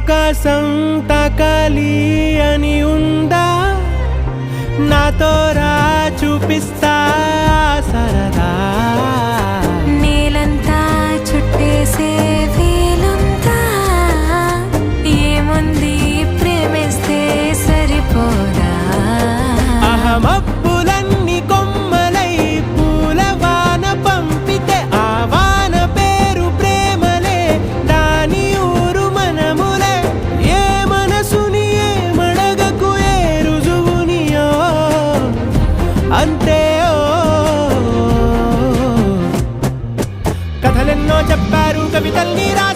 ఆకాశం తాకాలి అని ఉందా నాతో రా చూపిస్తా సరదా నేలంతా చుట్టేసే వేలుందా ఏముంది ప్రేమిస్తే సరిపోదా అహమప్పులన్నీ కొమ్మలై పూలవాన పంపితే ఆ వాన పేరు ప్రేమలే దాని ఊరు మనములే ఏ మనసుని ఏ మడగకు ఏ రుజువునియో అంతే కథలెన్నో చెప్పారు కవితల్ని రా